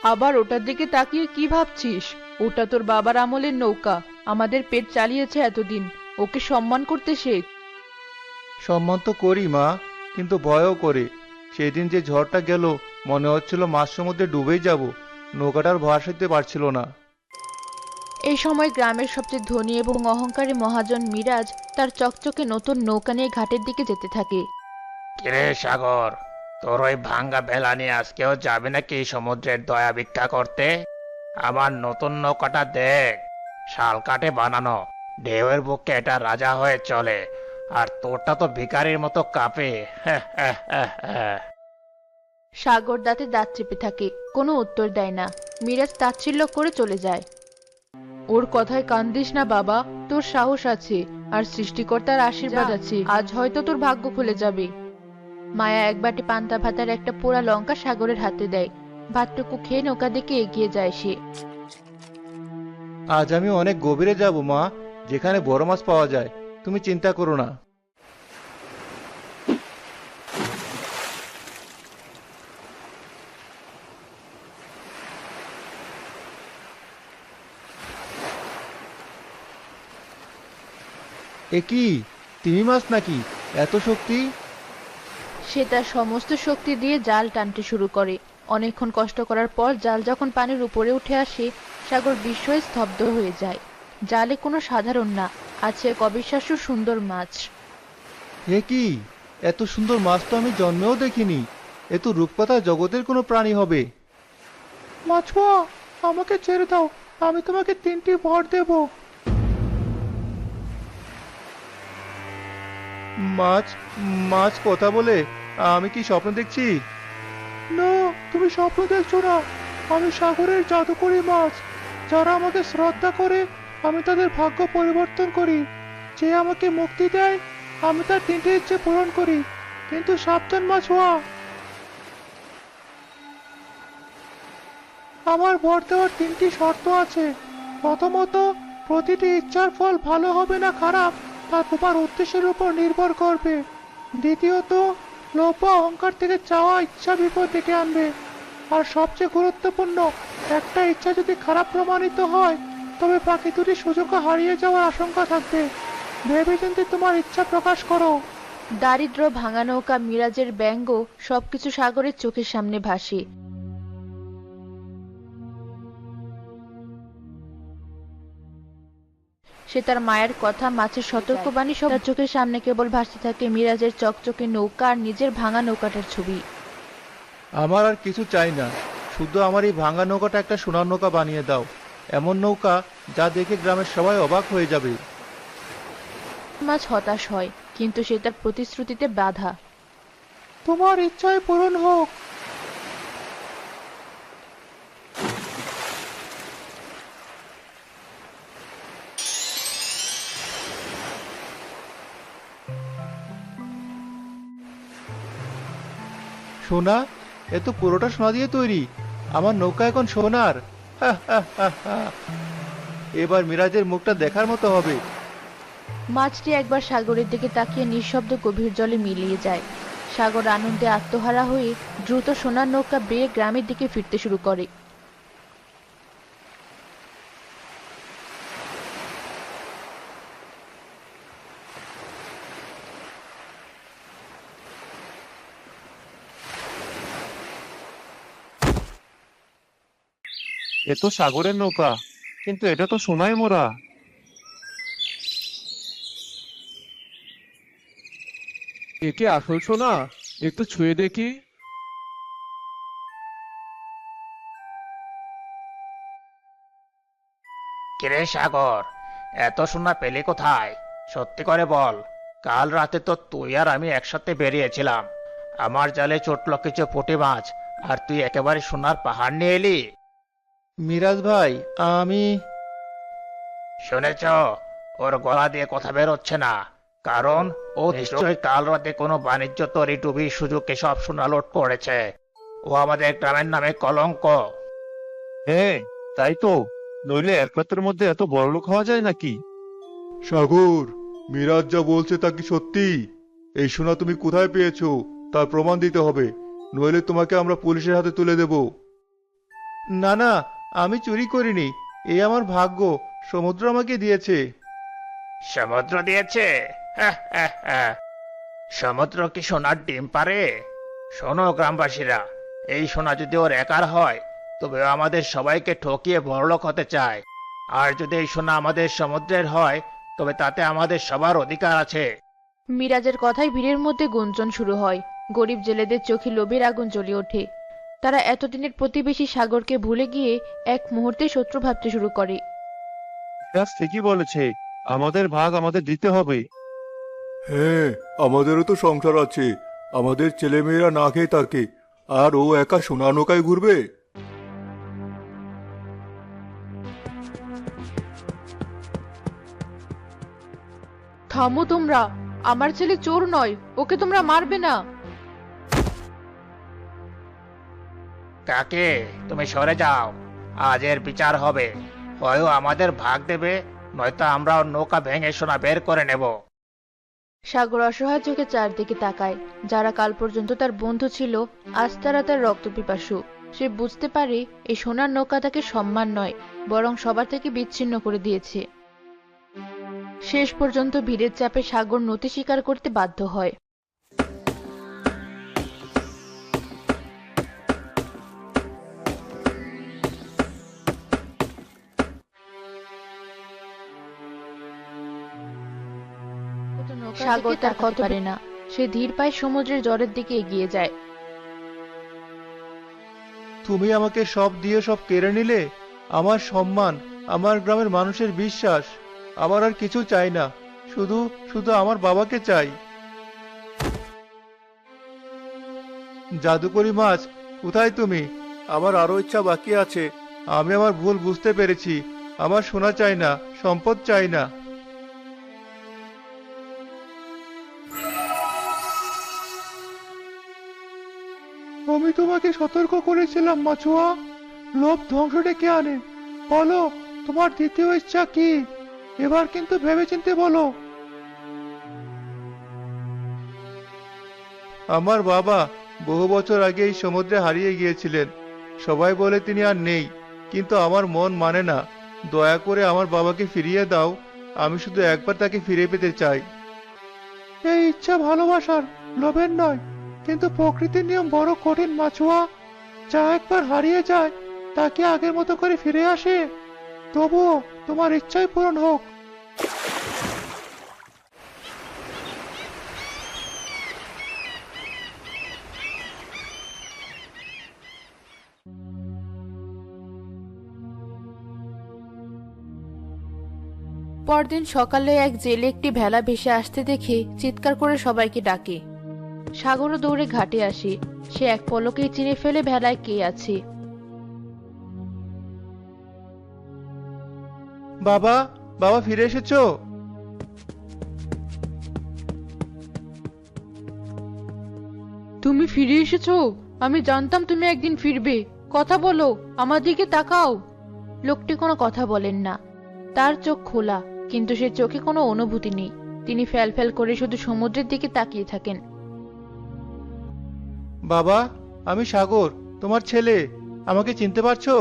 আবার ওটার দিকে তাকিয়ে কি ভাবছিস? ওটা তোর বাবার আমলের নৌকা, আমাদের পেট চালিয়েছে এতদিন। ওকে সম্মান করতে শেখ। সম্মান তো করি মা, কিন্তু ভয়ও করি। সেদিন যে ঝড়টা গেল, মনে হচ্ছিল মাঝ সমুদ্রে ডুবেই যাব। নৌকাটার ভাসাতে পারছিল না। এই সময় গ্রামের সবচেয়ে ধনী এবং অহংকারী মহাজন মিরাজ তার চকচকে নতুন নৌকা নিয়ে ঘাটের দিকে যেতে থাকে। কিরে সাগর, তোর ওই ভাঙ্গা ভেলা নিয়ে আজকেও যাবে নাকি সমুদ্রের দয়া ভিক্ষা করতে? আমার নতুন নৌকাটা দেখ, শাল কাঠে বানানো, ঢেউয়ের বুকে এটা রাজা হয়ে চলে। আর তোরটা তো ভিখারির মতো কাঁপে। সাগর দাঁতে দাঁত চেপে থাকে, কোনো উত্তর দেয় না। মিরাজ তাচ্ছিল্য করে চলে যায়। ওর কথায় কান দিস না বাবা, তোর সাহস আছে আর সৃষ্টিকর্তার আশীর্বাদ আছে, আজ হয়তো তোর ভাগ্য খুলে যাবে। মায়া এক বাটি পান্তা ভাতার একটা পোড়া লঙ্কা সাগরের হাতে দেয়। ভাতটুকু খেয়ে নৌকা দিকে এগিয়ে যায় সে। আজ আমি অনেক গভীরে যাব মা, যেখানে বড় মাছ পাওয়া যায়। তুমি চিন্তা করো না। এ কি, তিমি মাছ নাকি? এত শক্তি! সে তার সমস্ত শক্তি দিয়ে জাল টানতে শুরু করে। অনেকক্ষণ কষ্ট করার পর জাল যখন পানির উপরে উঠে আসে, সাগর বিস্ময়ে স্তব্ধ হয়ে যায়। জালে কোনো সাধারণ না, আছে এক অবিশ্বাস্য সুন্দর মাছ। এ কি, এত সুন্দর মাছ তো আমি জন্মেও দেখিনি। এ তো রূপকথা জগতের কোনো প্রাণী হবে। মাছুয়া, আমাকে ছেড়ে দাও, আমি তোমাকে 3টি বর দেব। মাছ, মাছ কথা বলে? আমি কি স্বপ্ন দেখছি? না, তুমি স্বপ্ন দেখছো না। আমি সাগরের জাদুকরী মাছ। যারা আমাকে শ্রদ্ধা করে, আমি তাদের ভাগ্য পরিবর্তন করি। যে আমাকে মুক্তি দেয়, আমি তার 3টি ইচ্ছে পূরণ করি। কিন্তু সাবধান মাছুয়া, আমার বর দেওয়ার 3টি শর্ত আছে। প্রথমত, প্রতিটি ইচ্ছার ফল ভালো হবে না খারাপ, তা তোমার উদ্দেশ্যের উপর নির্ভর করবে। দ্বিতীয়ত, লোভ বা অহংকার থেকে চাওয়া ইচ্ছা বিপদ ডেকে আনবে। আর সবচেয়ে গুরুত্বপূর্ণ, একটা ইচ্ছা যদি খারাপ প্রমাণিত হয়, তবে বাকি দুটি সুযোগও হারিয়ে যাওয়ার আশঙ্কা থাকবে। ভেবেচিন্তে তোমার ইচ্ছা প্রকাশ করো। দারিদ্র, ভাঙা নৌকা, মিরাজের ব্যঙ্গ সবকিছু সাগরের চোখের সামনে ভাসে। সে তার মায়ের কথা, মাছের সতর্কবাণী সব তার চোখের সামনে কেবল ভাসতে থাকে। মিরাজের চকচকে নৌকা আর নিজের ভাঙা নৌকাটার ছবি। আমার আর কিছু চাই না, শুধু আমার এই ভাঙা নৌকাটা একটা সোনার নৌকা বানিয়ে দাও। এমন নৌকা যা দেখে গ্রামের সবাই অবাক হয়ে যাবে। মাছ হতাশ হয়, কিন্তু সে তার প্রতিশ্রুতিতে বাধা। তোমার ইচ্ছাই পূরণ হোক। সোনা, এ তো পুরোটা সোনা দিয়ে তৈরি। আমার নৌকা এখন সোনার। হা, হা, হা, হা। এবার মিরাজের মুখটা দেখার মতো হবে। মাছটি একবার সাগরের দিকে তাকিয়ে নিঃশব্দ গভীর জলে মিলিয়ে যায়। সাগর আনন্দে আত্মহারা হয়ে দ্রুত সোনার নৌকা বেয়ে গ্রামের দিকে ফিরতে শুরু করে। এ তো সাগরের নৌকা, কিন্তু এটা তো সোনায় মোড়া। এ কি আসল সোনা? একটু ছুঁয়ে দেখি। কিরে সাগর, এত সোনা পেলি কোথায়? সত্যি করে বল। কাল রাতে তো তুই আর আমি একসাথে বেরিয়েছিলাম। আমার জালে চটল কিছু পুঁটি মাছ, আর তুই একেবারে সোনার পাহাড় নিয়ে এলি। মিরাজ ভাই, আমি শুনেছ, ওর গলা দিয়ে কথা বেরোচ্ছে না। কারণ ও নিশ্চয়ই কাল রাতে কোনো বাণিজ্য তরি ডুবির সুযোগে সব সোনা লোড করেছে। ও আমাদের গ্রামের নামে কলঙ্ক। হ্যাঁ, তাই তো। নইলে এক রাতের মধ্যে এত বড়লোক হওয়া যায় নাকি? সাগর, মিরাজ যা বলছে তা কি সত্যি? এই সোনা তুমি কোথায় পেয়েছো, তার প্রমাণ দিতে হবে, নইলে তোমাকে আমরা পুলিশের হাতে তুলে দেব। না না, আমি চুরি করিনি। এই আমার ভাগ্য, সমুদ্র আমাকে দিয়েছে। সমুদ্র দিয়েছে? হ্যাঁ, হ্যাঁ, হ্যাঁ। সমুদ্র কি সোনার ডিম পারে? শোনো গ্রামবাসীরা, এই সোনা যদি ওর একার হয় তবে ও আমাদের সবাইকে ঠকিয়ে বড়লোক হতে চায়। আর যদি এই সোনা আমাদের সমুদ্রের হয় তবে তাতে আমাদের সবার অধিকার আছে। মিরাজের কথায় ভিড়ের মধ্যে গুঞ্জন শুরু হয়। গরিব জেলেদের চোখে লোভের আগুন জ্বলে ওঠে। তারা এতদিনের প্রতিবেশী সাগরকে ভুলে গিয়ে এক মুহূর্তে শত্রু ভাবতে শুরু করে। মিরাজ ঠিকই বলেছে, আমাদের ভাগ আমাদের দিতে হবে। হ্যাঁ, আমাদেরও তো সংসার আছে। আমাদের ছেলেমেয়েরা না খেয়ে থাকে, আর ও একা সোনা নৌকায় ঘুরবে? থামো তোমরা, আমার ছেলে চোর নয়, ওকে তোমরা মারবে না। কাকে? তুমি সরে যাও, আজ এর বিচার হবে। হয় ও আমাদের ভাগ দেবে, নয়তো আমরা ওর নৌকা ভেঙে সোনা বের করে নেব। সাগর অসহায় চোখে চারদিকে তাকায়। যারা কাল পর্যন্ত তার বন্ধু ছিল, আজ তারা তার রক্তপিপাসু। সে বুঝতে পারে এই সোনার নৌকা তাকে সম্মান নয়, বরং সবার থেকে বিচ্ছিন্ন করে দিয়েছে। শেষ পর্যন্ত ভিড়ের চাপে সাগর নতি স্বীকার করতে বাধ্য হয়। সাগর তার কথা পারে না। সে ধীর পায়ে সমুদ্রের জলের দিকে এগিয়ে যায়। তুমি আমাকে সব দিয়ে সব কেড়ে নিলে, আমার সম্মান, আমার গ্রামের মানুষের বিশ্বাস। আমার আর কিছু চাই না, শুধু শুধু আমার বাবাকে চাই। জাদুকরি মাছ, কোথায় তুমি? আমার আরো ইচ্ছা বাকি আছে। আমি আমার ভুল বুঝতে পেরেছি। আমার সোনা চাই না, সম্পদ চাই না। আমি তোমাকে সতর্ক করেছিলাম মাছুয়া, লোভ ধ্বংস ডেকে আনে। বলো, তোমার দ্বিতীয় ইচ্ছা কি? এবার কিন্তু ভেবেচিন্তে বলো। আমার বাবা বহু বছর আগে এই সমুদ্রে হারিয়ে গিয়েছিলেন। সবাই বলে তিনি আর নেই, কিন্তু আমার মন মানে না। দয়া করে আমার বাবাকে ফিরিয়ে দাও। আমি শুধু একবার তাকে ফিরে পেতে চাই। এই ইচ্ছা ভালোবাসার, লোভের নয়, কিন্তু প্রকৃতির নিয়ম বড় কঠিন মাছুয়া। যা একবার হারিয়ে যায় তা কি আগের মতো করে ফিরে আসে? তবুও তোমার ইচ্ছাই পূরণ হোক। পরদিন সকালে এক জেলে একটি ভেলা ভেসে আসতে দেখে চিৎকার করে সবাইকে ডাকে। সাগরও দৌড়ে ঘাটে আসে। সে এক পলকেই চিনে ফেলে ভেলায় কে আছে। বাবা, বাবা ফিরে এসেছো? তুমি ফিরে এসেছো? আমি জানতাম তুমি একদিন ফিরবে। কথা বলো, আমার দিকে তাকাও। লোকটি কোনো কথা বলেন না। তার চোখ খোলা, কিন্তু সে চোখে কোনো অনুভূতি নেই। তিনি ফ্যাল করে শুধু সমুদ্রের দিকে তাকিয়ে থাকেন। বাবা, আমি সাগর, তোমার ছেলে। আমাকে চিনতে পারছো?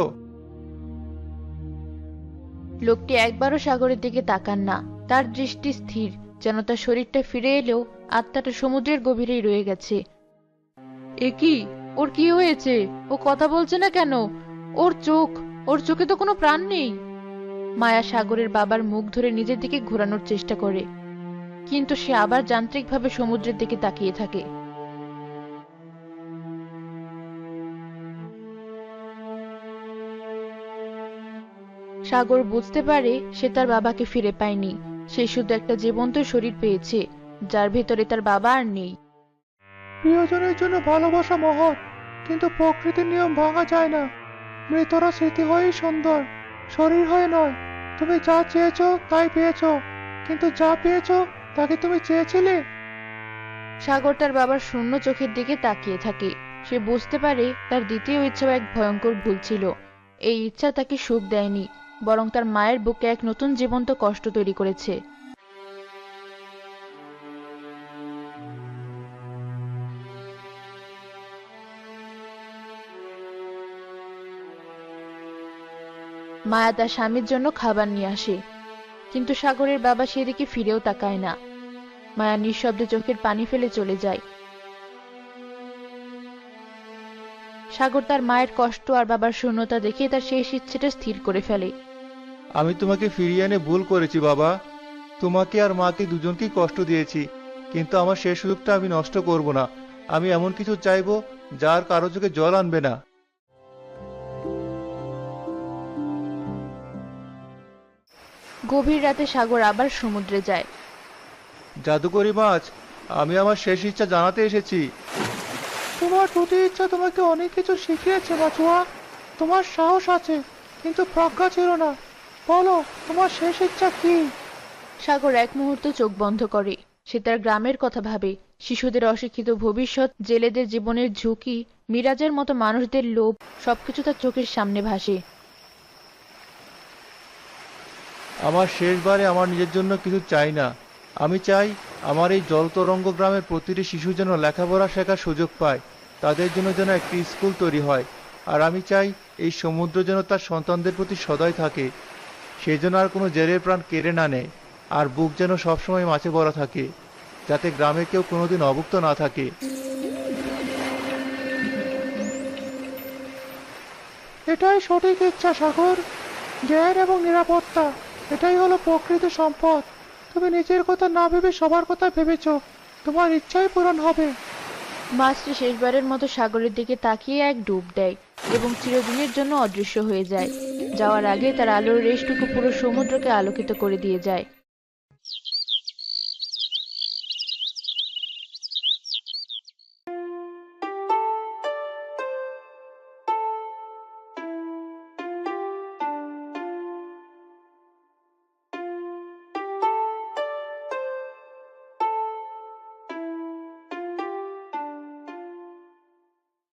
লোকটি একবারও সাগরের দিকে তাকান না। তার দৃষ্টি স্থির, যেন তার শরীরটা ফিরে এলেও আত্মাটা সমুদ্রের গভীরেই রয়ে গেছে। এ কি? ওর কি হয়েছে? ও কথা বলছে না কেন? ওর চোখে তো কোনো প্রাণ নেই। মায়া সাগরের বাবার মুখ ধরে নিজের দিকে ঘোরানোর চেষ্টা করে, কিন্তু সে আবার যান্ত্রিকভাবে সমুদ্রের দিকে তাকিয়ে থাকে। সাগর বুঝতে পারে সে তার বাবাকে ফিরে পায়নি। সে শুধু একটা জীবন্ত শরীর পেয়েছে, যার ভেতরে তার বাবা আর নেই। প্রিয়জনের জন্য ভালোবাসা মহৎ, কিন্তু প্রকৃতির নিয়ম ভাঙা যায় না। মৃতরা স্মৃতি হয়েই সুন্দর, শরীর হয়ে নয়। তুমি যা চেয়েছো তাই পেয়েছো, কিন্তু যা পেয়েছো তাকে তুমি চেয়েছিলে। সাগর তার বাবার শূন্য চোখের দিকে তাকিয়ে থাকে। সে বুঝতে পারে তার দ্বিতীয় ইচ্ছাও এক ভয়ঙ্কর ভুল ছিল। এই ইচ্ছা তাকে সুখ দেয়নি, বরং তার মায়ের বুকে এক নতুন জীবন্ত কষ্ট তৈরি করেছে। মায়া তার স্বামীর জন্য খাবার নিয়ে আসে, কিন্তু সাগরের বাবা সেদিকে ফিরেও তাকায় না। মায়া নিঃশব্দে চোখের পানি ফেলে চলে যায়। সাগর তার মায়ের কষ্ট আর বাবার শূন্যতা দেখে তার শেষ ইচ্ছেটা স্থির করে ফেলে। আমি তোমাকে ফিরিয়ে এনে ভুল করেছি বাবা। তোমাকে আর মাকে দুজনকেই কষ্ট দিয়েছি, কিন্তু আমার শেষ সুযোগটা আমি নষ্ট করব না। আমি এমন কিছু চাইবো যার কারো চোখে জল আনবে না। গভীর রাতে সাগর আবার সমুদ্রে যায়। জাদুকরি মাছ, আমি আমার শেষ ইচ্ছা জানাতে এসেছি। তোমার দুটি ইচ্ছা তোমাকে অনেক কিছু শিখিয়েছে মাছুয়া। তোমার সাহস আছে, কিন্তু প্রজ্ঞা ছিল না। বলো, তোমার শেষ ইচ্ছা কি? সাগর এক মুহূর্ত চোখ বন্ধ করে। সে তার গ্রামের কথা ভাবে, শিশুদের অশিক্ষিত ভবিষ্যৎ, জেলেদের জীবনের ঝুঁকি, মিরাজের মতো মানুষদের লোভ, সবকিছু তার চোখের সামনে ভাসে। আমার শেষবারে আমার নিজের জন্য কিছু চাই না। আমি চাই আমার এই জলতরঙ্গ গ্রামের প্রতিটি শিশু যেন লেখাপড়া শেখার সুযোগ পায়, তাদের জন্য যেন একটি স্কুল তৈরি হয়। আর আমি চাই এই সমুদ্র যেন তার সন্তানদের প্রতি সদয় থাকে, সে যেন আর কোনো জেলের প্রাণ কেড়ে না নেয়, আর বুক যেন সবসময় মাছে ভরা থাকে, যাতে গ্রামে কেউ কোনোদিন অভুক্ত না থাকে। এটাই সঠিক ইচ্ছা সাগর। জ্ঞান এবং নিরাপত্তা, এটাই হলো প্রকৃত সম্পদ। তুমি নিজের কথা না ভেবে সবার কথা ভেবেছো, তোমার ইচ্ছাই পূরণ হবে। মাছটি শেষবারের মতো সাগরের দিকে তাকিয়ে এক ডুব দেয় এবং চিরদিনের জন্য অদৃশ্য হয়ে যায়। যাওয়ার আগে তার আলোর রেশটুকু পুরো সমুদ্রকে আলোকিত করে দিয়ে যায়।